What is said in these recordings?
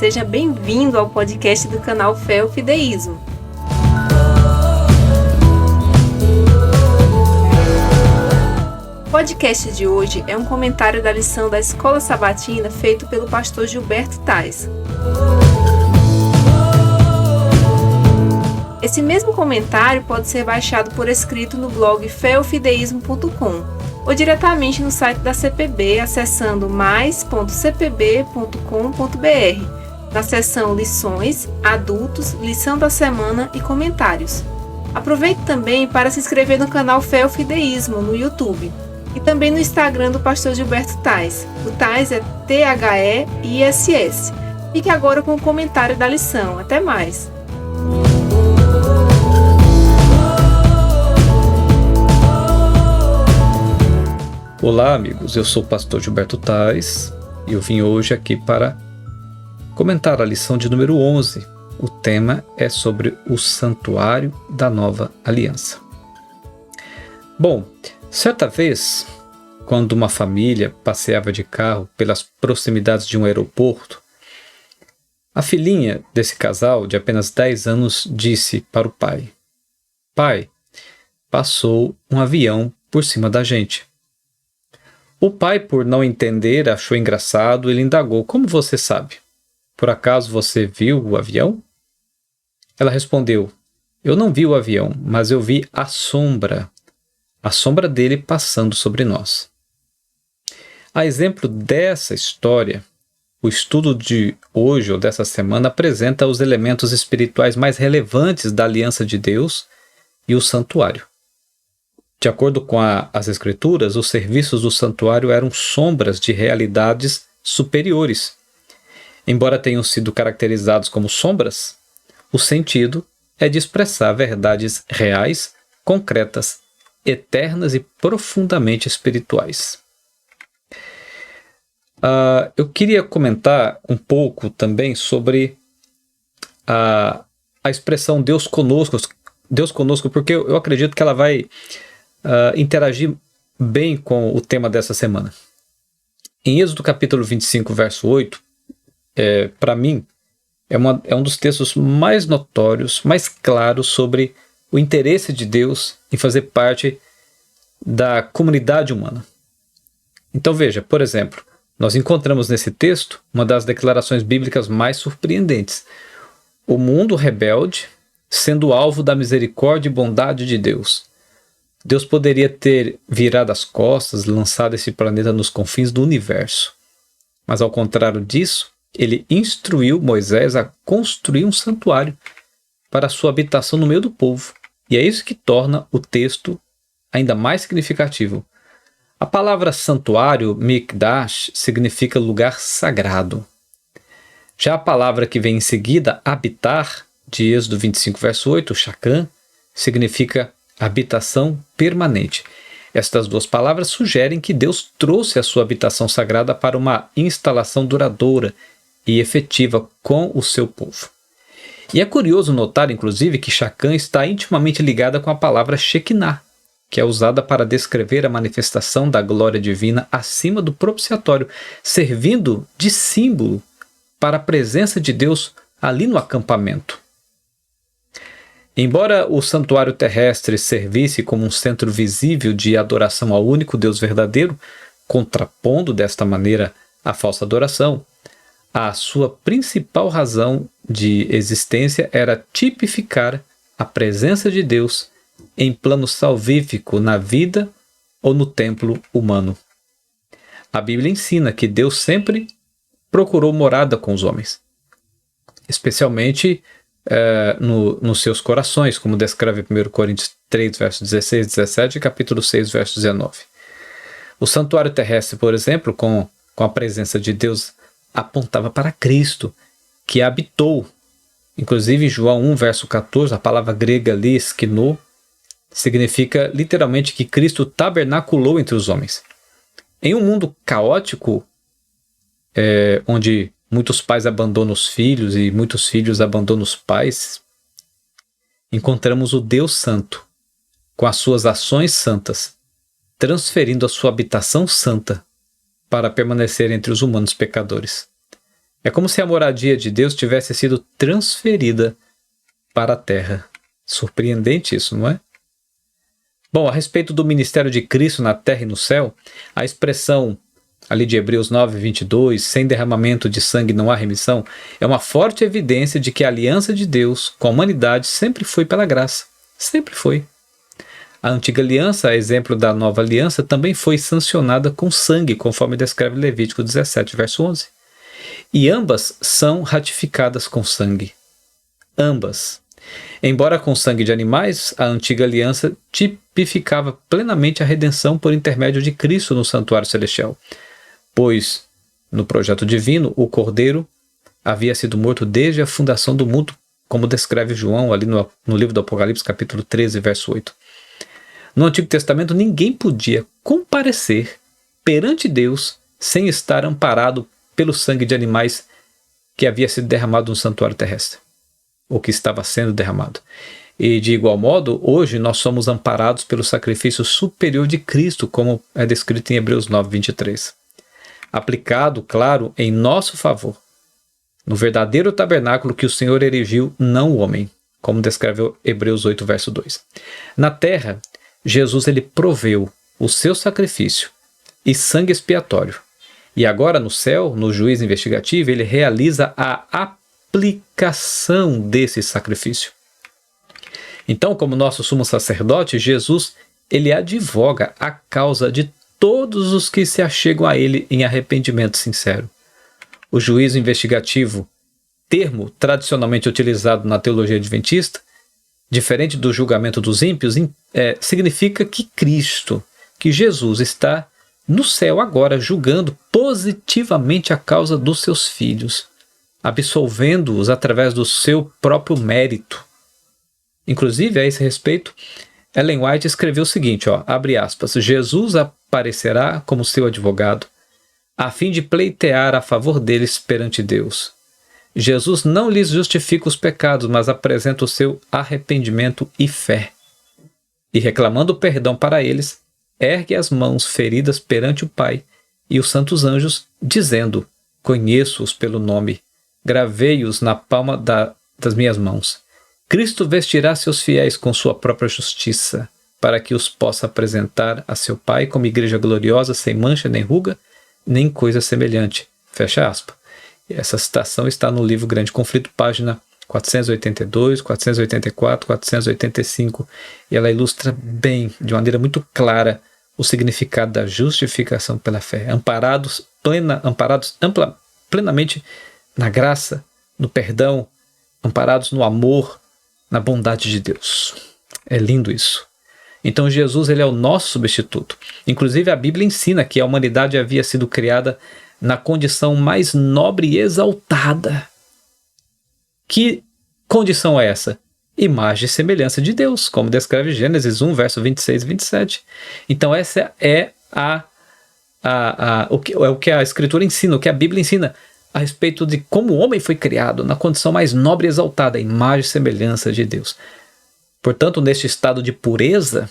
seja bem-vindo ao podcast do canal Fé ou Fideísmo. O podcast de hoje é um comentário da lição da Escola Sabatina feito pelo pastor Gilberto Tais. Esse mesmo comentário pode ser baixado por escrito no blog feofideismo.com ou diretamente no site da CPB acessando mais.cpb.com.br na seção Lições, Adultos, Lição da Semana e Comentários. Aproveite também para se inscrever no canal Fé ou Fideísmo no YouTube e também no Instagram do pastor Gilberto Tais. O Tais é THEISS. Fique agora com o comentário da lição. Até mais! Olá amigos, eu sou o pastor Gilberto Tais e eu vim hoje aqui para comentar a lição de número 11. O tema é sobre o Santuário da Nova Aliança. Bom, certa vez, quando uma família passeava de carro pelas proximidades de um aeroporto, a filhinha desse casal, de apenas 10 anos, disse para o pai: "Pai, passou um avião por cima da gente." O pai, por não entender, achou engraçado. Ele indagou: "Como você sabe? Por acaso você viu o avião?" Ela respondeu: "Eu não vi o avião, mas eu vi a sombra dele passando sobre nós." A exemplo dessa história, o estudo de hoje ou dessa semana apresenta os elementos espirituais mais relevantes da aliança de Deus e o santuário. De acordo com as Escrituras, os serviços do santuário eram sombras de realidades superiores. Embora tenham sido caracterizados como sombras, o sentido é de expressar verdades reais, concretas, eternas e profundamente espirituais. Eu queria comentar um pouco também sobre a expressão Deus conosco, porque eu acredito que ela vai interagir bem com o tema dessa semana. Em Êxodo capítulo 25, verso 8, para mim, é um dos textos mais notórios, mais claros sobre o interesse de Deus em fazer parte da comunidade humana. Então veja, por exemplo, nós encontramos nesse texto uma das declarações bíblicas mais surpreendentes. O mundo rebelde sendo alvo da misericórdia e bondade de Deus. Deus poderia ter virado as costas, lançado esse planeta nos confins do universo. Mas ao contrário disso, ele instruiu Moisés a construir um santuário para a sua habitação no meio do povo. E é isso que torna o texto ainda mais significativo. A palavra santuário, mikdash, significa lugar sagrado. Já a palavra que vem em seguida, habitar, de Êxodo 25, verso 8, shakan, significa habitação permanente. Estas duas palavras sugerem que Deus trouxe a sua habitação sagrada para uma instalação duradoura e efetiva com o seu povo. E é curioso notar, inclusive, que shakan está intimamente ligada com a palavra Shekinah, que é usada para descrever a manifestação da glória divina acima do propiciatório, servindo de símbolo para a presença de Deus ali no acampamento. Embora o santuário terrestre servisse como um centro visível de adoração ao único Deus verdadeiro, contrapondo desta maneira a falsa adoração, a sua principal razão de existência era tipificar a presença de Deus em plano salvífico na vida ou no templo humano. A Bíblia ensina que Deus sempre procurou morada com os homens, especialmente nos seus corações, como descreve 1 Coríntios 3, versos 16 e 17 e capítulo 6, verso 19. O santuário terrestre, por exemplo, com a presença de Deus, apontava para Cristo, que habitou. Inclusive em João 1, verso 14, a palavra grega ali, skinou, significa literalmente que Cristo tabernaculou entre os homens. Em um mundo caótico, onde muitos pais abandonam os filhos e muitos filhos abandonam os pais, encontramos o Deus Santo, com as suas ações santas, transferindo a sua habitação santa para permanecer entre os humanos pecadores. É como se a moradia de Deus tivesse sido transferida para a terra. Surpreendente isso, não é? Bom, a respeito do ministério de Cristo na terra e no céu, a expressão ali de Hebreus 9, 22, sem derramamento de sangue não há remissão, é uma forte evidência de que a aliança de Deus com a humanidade sempre foi pela graça. Sempre foi. A antiga aliança, a exemplo da nova aliança, também foi sancionada com sangue, conforme descreve Levítico 17, verso 11. E ambas são ratificadas com sangue. Ambas. Embora com sangue de animais, a antiga aliança tipificava plenamente a redenção por intermédio de Cristo no santuário celestial, pois, no projeto divino, o Cordeiro havia sido morto desde a fundação do mundo, como descreve João ali no livro do Apocalipse, capítulo 13, verso 8. No Antigo Testamento, ninguém podia comparecer perante Deus sem estar amparado pelo sangue de animais que havia sido derramado no santuário terrestre, ou que estava sendo derramado. E de igual modo, hoje nós somos amparados pelo sacrifício superior de Cristo, como é descrito em Hebreus 9, 23. Aplicado, claro, em nosso favor, no verdadeiro tabernáculo que o Senhor erigiu, não o homem, como descreve Hebreus 8, verso 2. Na terra, Jesus ele proveu o seu sacrifício e sangue expiatório. E agora no céu, no juízo investigativo, ele realiza a aplicação desse sacrifício. Então, como nosso sumo sacerdote, Jesus ele advoga a causa de todos os que se achegam a ele em arrependimento sincero. O juízo investigativo, termo tradicionalmente utilizado na teologia adventista, diferente do julgamento dos ímpios, significa que Cristo, que Jesus está no céu agora julgando positivamente a causa dos seus filhos, absolvendo-os através do seu próprio mérito. Inclusive, a esse respeito, Ellen White escreveu o seguinte, abre aspas, Jesus aparecerá como seu advogado, a fim de pleitear a favor deles perante Deus. Jesus não lhes justifica os pecados, mas apresenta o seu arrependimento e fé. E reclamando perdão para eles, ergue as mãos feridas perante o Pai e os santos anjos, dizendo, conheço-os pelo nome, gravei-os na palma das minhas mãos. Cristo vestirá seus fiéis com sua própria justiça, para que os possa apresentar a seu Pai como igreja gloriosa, sem mancha nem ruga, nem coisa semelhante. Fecha aspas. Essa citação está no livro Grande Conflito, página 482, 484, 485, e ela ilustra bem, de maneira muito clara, o significado da justificação pela fé, amparados plenamente na graça, no perdão, amparados no amor, na bondade de Deus. É lindo isso. Então Jesus ele é o nosso substituto. Inclusive a Bíblia ensina que a humanidade havia sido criada na condição mais nobre e exaltada. Que condição é essa? Imagem e semelhança de Deus, como descreve Gênesis 1, verso 26 e 27. Então essa é o que a Escritura ensina, o que a Bíblia ensina a respeito de como o homem foi criado na condição mais nobre e exaltada, a imagem e semelhança de Deus. Portanto, neste estado de pureza,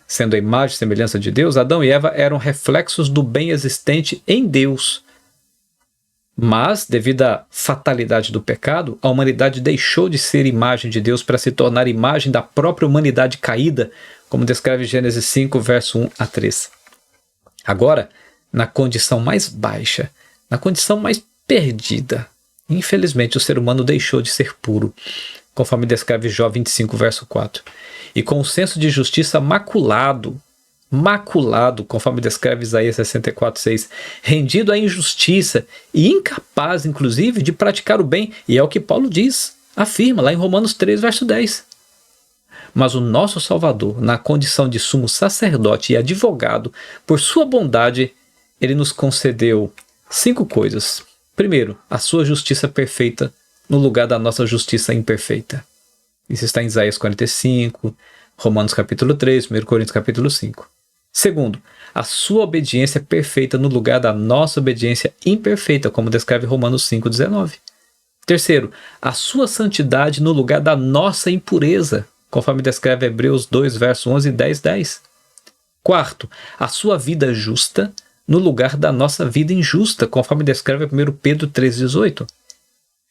sendo a imagem e semelhança de Deus, Adão e Eva eram reflexos do bem existente em Deus. Mas, devido à fatalidade do pecado, a humanidade deixou de ser imagem de Deus para se tornar imagem da própria humanidade caída, como descreve Gênesis 5, verso 1 a 3. Agora, na condição mais baixa, na condição mais perdida, infelizmente o ser humano deixou de ser puro, conforme descreve Jó 25, verso 4. E com o senso de justiça maculado, conforme descreve Isaías 64, 6, rendido à injustiça e incapaz, inclusive, de praticar o bem, e é o que Paulo diz, afirma lá em Romanos 3, verso 10. Mas o nosso Salvador, na condição de sumo sacerdote e advogado, por sua bondade, ele nos concedeu 5 coisas. Primeiro, a sua justiça perfeita no lugar da nossa justiça imperfeita. Isso está em Isaías 45, Romanos capítulo 3, 1 Coríntios capítulo 5. Segundo, a sua obediência perfeita no lugar da nossa obediência imperfeita, como descreve Romanos 5, 19. Terceiro, a sua santidade no lugar da nossa impureza, conforme descreve Hebreus 2, verso 11 e 10, 10. Quarto, a sua vida justa no lugar da nossa vida injusta, conforme descreve 1 Pedro 3,18.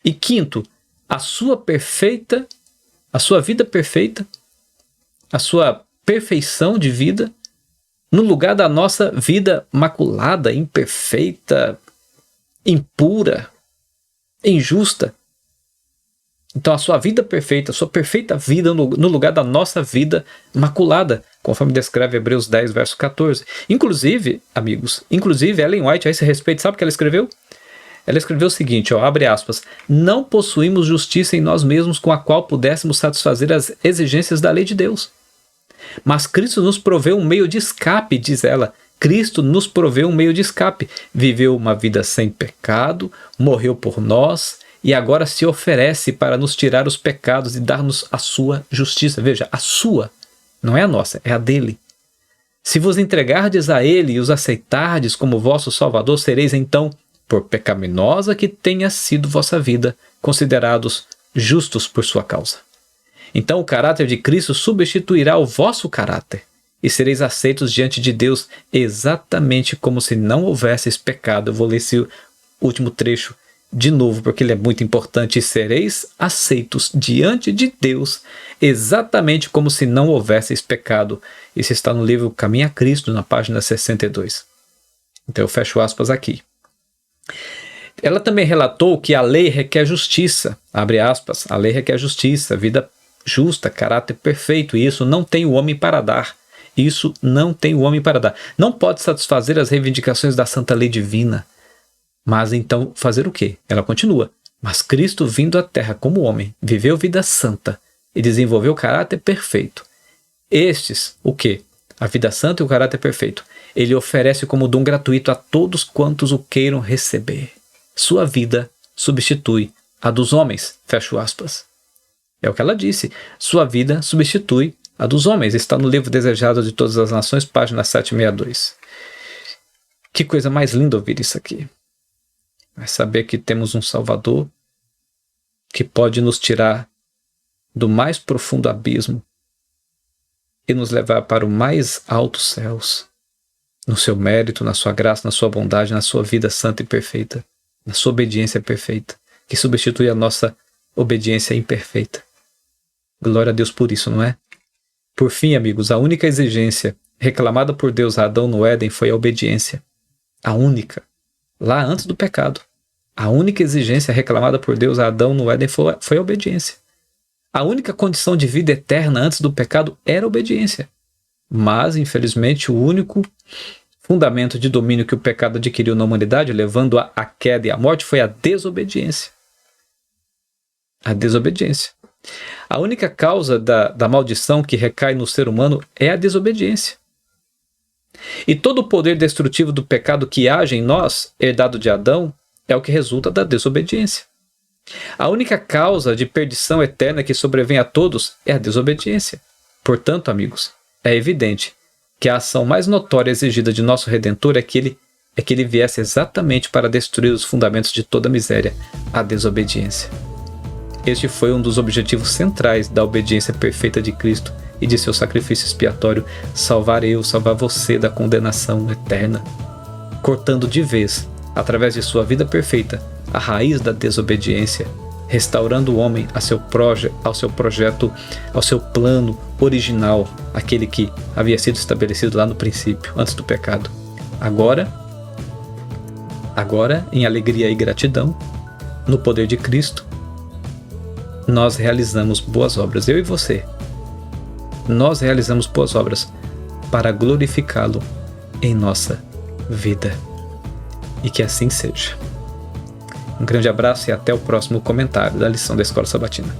E quinto, a sua vida perfeita, a sua perfeição de vida, no lugar da nossa vida maculada, imperfeita, impura, injusta. Então a sua vida perfeita, a sua perfeita vida no lugar da nossa vida maculada, conforme descreve Hebreus 10, verso 14. Inclusive, amigos, Ellen White, a esse respeito, sabe o que ela escreveu? Ela escreveu o seguinte, abre aspas, não possuímos justiça em nós mesmos com a qual pudéssemos satisfazer as exigências da lei de Deus. Mas Cristo nos proveu um meio de escape, diz ela. Cristo nos proveu um meio de escape. Viveu uma vida sem pecado, morreu por nós e agora se oferece para nos tirar os pecados e dar-nos a sua justiça. Veja, a sua, não é a nossa, é a dele. Se vos entregardes a ele e os aceitardes como vosso Salvador, sereis então, por pecaminosa que tenha sido vossa vida, considerados justos por sua causa. Então o caráter de Cristo substituirá o vosso caráter e sereis aceitos diante de Deus exatamente como se não houvesseis pecado. Eu vou ler esse último trecho de novo porque ele é muito importante. E sereis aceitos diante de Deus exatamente como se não houvesseis pecado. Isso está no livro Caminho a Cristo, na página 62. Então eu fecho aspas aqui. Ela também relatou que a lei requer justiça, abre aspas, a lei requer justiça, vida justa, caráter perfeito, e isso não tem o homem para dar. Isso não tem o homem para dar. Não pode satisfazer as reivindicações da santa lei divina. Mas então fazer o quê? Ela continua. Mas Cristo, vindo à terra como homem, viveu vida santa e desenvolveu caráter perfeito. Estes, o quê? A vida santa e o caráter perfeito. Ele oferece como dom gratuito a todos quantos o queiram receber. Sua vida substitui a dos homens. Fecho aspas. É o que ela disse. Sua vida substitui a dos homens. Está no livro Desejado de Todas as Nações, página 762. Que coisa mais linda ouvir isso aqui. É saber que temos um Salvador que pode nos tirar do mais profundo abismo e nos levar para o mais altos céus. No seu mérito, na sua graça, na sua bondade, na sua vida santa e perfeita, na sua obediência perfeita, que substitui a nossa obediência imperfeita. Glória a Deus por isso, não é? Por fim, amigos, a única exigência reclamada por Deus a Adão no Éden foi a obediência. A única. Lá antes do pecado. A única exigência reclamada por Deus a Adão no Éden foi a obediência. A única condição de vida eterna antes do pecado era a obediência. Mas, infelizmente, o único fundamento de domínio que o pecado adquiriu na humanidade, levando à queda e à morte, foi a desobediência. A desobediência. A única causa da maldição que recai no ser humano é a desobediência. E todo o poder destrutivo do pecado que age em nós, herdado de Adão, é o que resulta da desobediência. A única causa de perdição eterna que sobrevém a todos é a desobediência. Portanto, amigos, é evidente que a ação mais notória exigida de nosso Redentor é que ele viesse exatamente para destruir os fundamentos de toda a miséria, a desobediência. Este foi um dos objetivos centrais da obediência perfeita de Cristo e de seu sacrifício expiatório, salvar você da condenação eterna, cortando de vez, através de sua vida perfeita, a raiz da desobediência, restaurando o homem ao seu projeto, ao seu plano original, aquele que havia sido estabelecido lá no princípio, antes do pecado. Agora, em alegria e gratidão, no poder de Cristo, nós realizamos boas obras, eu e você. Nós realizamos boas obras para glorificá-lo em nossa vida. E que assim seja. Um grande abraço e até o próximo comentário da lição da Escola Sabatina.